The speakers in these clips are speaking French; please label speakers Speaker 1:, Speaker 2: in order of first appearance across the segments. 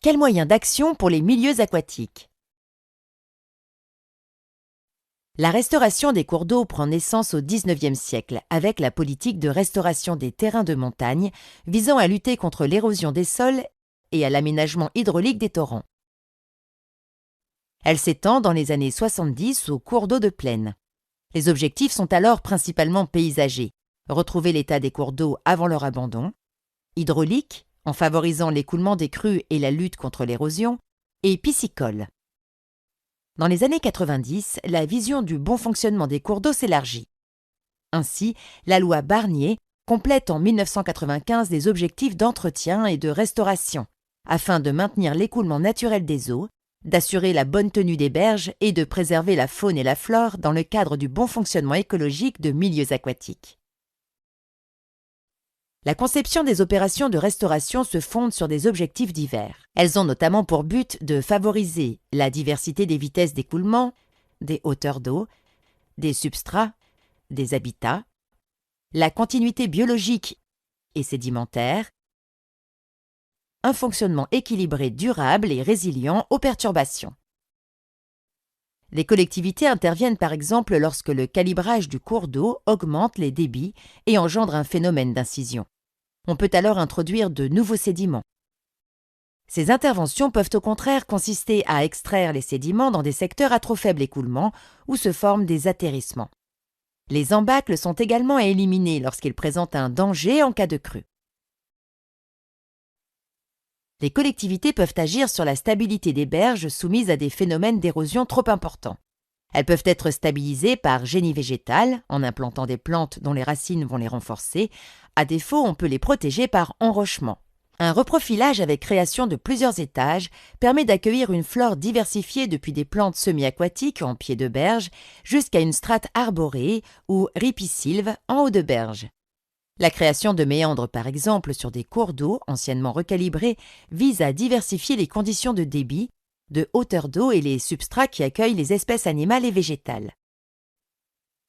Speaker 1: Quels moyens d'action pour les milieux aquatiques? La restauration des cours d'eau prend naissance au XIXe siècle avec la politique de restauration des terrains de montagne visant à lutter contre l'érosion des sols et à l'aménagement hydraulique des torrents. Elle s'étend dans les années 70 aux cours d'eau de plaine. Les objectifs sont alors principalement paysagers: retrouver l'état des cours d'eau avant leur abandon, hydraulique, en favorisant l'écoulement des crues et la lutte contre l'érosion, et piscicole. Dans les années 90, la vision du bon fonctionnement des cours d'eau s'élargit. Ainsi, la loi Barnier complète en 1995 des objectifs d'entretien et de restauration, afin de maintenir l'écoulement naturel des eaux, d'assurer la bonne tenue des berges et de préserver la faune et la flore dans le cadre du bon fonctionnement écologique de milieux aquatiques. La conception des opérations de restauration se fonde sur des objectifs divers. Elles ont notamment pour but de favoriser la diversité des vitesses d'écoulement, des hauteurs d'eau, des substrats, des habitats, la continuité biologique et sédimentaire, un fonctionnement équilibré, durable et résilient aux perturbations. Les collectivités interviennent par exemple lorsque le calibrage du cours d'eau augmente les débits et engendre un phénomène d'incision. On peut alors introduire de nouveaux sédiments. Ces interventions peuvent au contraire consister à extraire les sédiments dans des secteurs à trop faible écoulement où se forment des atterrissements. Les embâcles sont également à éliminer lorsqu'ils présentent un danger en cas de crue. Les collectivités peuvent agir sur la stabilité des berges soumises à des phénomènes d'érosion trop importants. Elles peuvent être stabilisées par génie végétal, en implantant des plantes dont les racines vont les renforcer. À défaut, on peut les protéger par enrochement. Un reprofilage avec création de plusieurs étages permet d'accueillir une flore diversifiée depuis des plantes semi-aquatiques en pied de berge jusqu'à une strate arborée ou ripisylve en haut de berge. La création de méandres, par exemple, sur des cours d'eau anciennement recalibrés, vise à diversifier les conditions de débit, de hauteur d'eau et les substrats qui accueillent les espèces animales et végétales.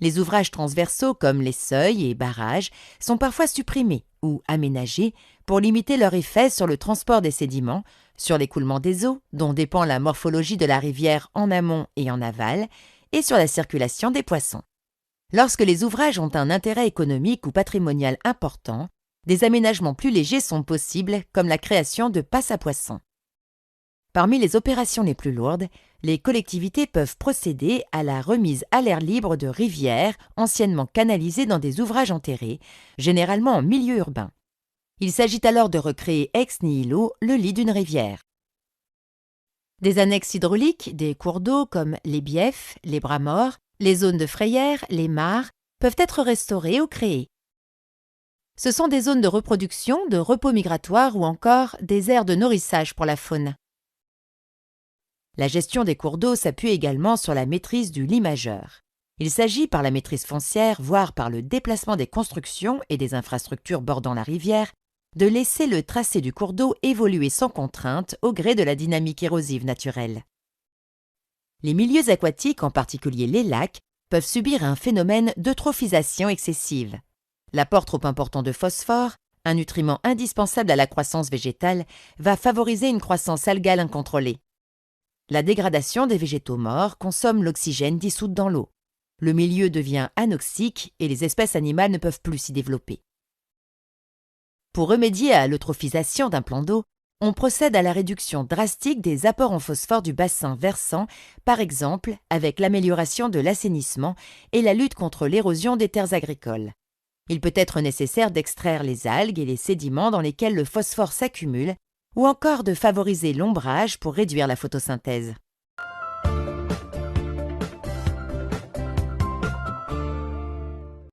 Speaker 1: Les ouvrages transversaux comme les seuils et barrages sont parfois supprimés ou aménagés pour limiter leur effet sur le transport des sédiments, sur l'écoulement des eaux, dont dépend la morphologie de la rivière en amont et en aval, et sur la circulation des poissons. Lorsque les ouvrages ont un intérêt économique ou patrimonial important, des aménagements plus légers sont possibles, comme la création de passes à poissons. Parmi les opérations les plus lourdes, les collectivités peuvent procéder à la remise à l'air libre de rivières anciennement canalisées dans des ouvrages enterrés, généralement en milieu urbain. Il s'agit alors de recréer ex nihilo le lit d'une rivière. Des annexes hydrauliques, des cours d'eau comme les biefs, les bras morts, les zones de frayère, les mares, peuvent être restaurées ou créées. Ce sont des zones de reproduction, de repos migratoire ou encore des aires de nourrissage pour la faune. La gestion des cours d'eau s'appuie également sur la maîtrise du limageur. Il s'agit par la maîtrise foncière, voire par le déplacement des constructions et des infrastructures bordant la rivière, de laisser le tracé du cours d'eau évoluer sans contrainte au gré de la dynamique érosive naturelle. Les milieux aquatiques, en particulier les lacs, peuvent subir un phénomène d'eutrophisation excessive. L'apport trop important de phosphore, un nutriment indispensable à la croissance végétale, va favoriser une croissance algale incontrôlée. La dégradation des végétaux morts consomme l'oxygène dissous dans l'eau. Le milieu devient anoxique et les espèces animales ne peuvent plus s'y développer. Pour remédier à l'eutrophisation d'un plan d'eau, on procède à la réduction drastique des apports en phosphore du bassin versant, par exemple avec l'amélioration de l'assainissement et la lutte contre l'érosion des terres agricoles. Il peut être nécessaire d'extraire les algues et les sédiments dans lesquels le phosphore s'accumule, ou encore de favoriser l'ombrage pour réduire la photosynthèse.